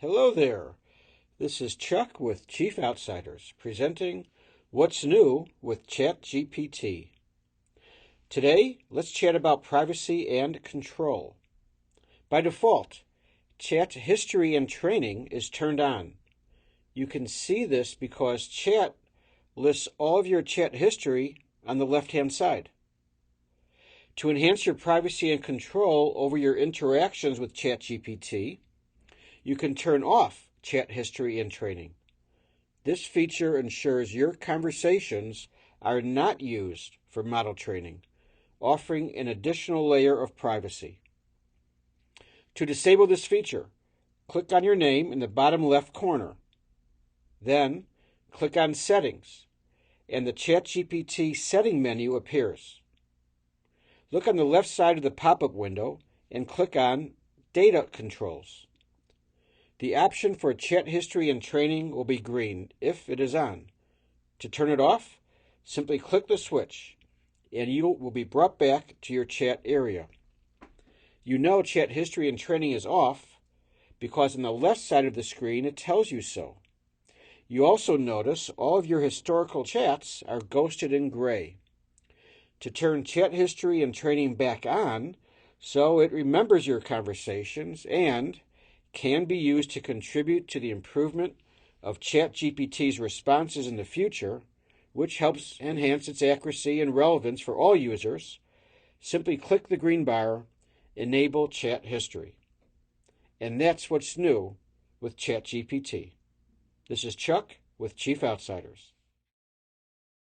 Hello there. This is Chuck with Chief Outsiders presenting What's New with Chat GPT. Today, let's chat about privacy and control. By default, Chat History and Training is turned on. You can see this because Chat lists all of your chat history on the left-hand side. To enhance your privacy and control over your interactions with Chat GPT, you can turn off Chat History and Training. This feature ensures your conversations are not used for model training, offering an additional layer of privacy. To disable this feature, click on your name in the bottom left corner. Then, click on Settings, and the ChatGPT setting menu appears. Look on the left side of the pop-up window and click on Data Controls. The option for Chat History and Training will be green if it is on. To turn it off, simply click the switch, and you will be brought back to your chat area. You know Chat History and Training is off because on the left side of the screen it tells you so. You also notice all of your historical chats are ghosted in gray. To turn Chat History and Training back on, so it remembers your conversations and can be used to contribute to the improvement of ChatGPT's responses in the future, which helps enhance its accuracy and relevance for all users, simply click the green bar, Enable Chat History. And that's what's new with ChatGPT. This is Chuck with Chief Outsiders.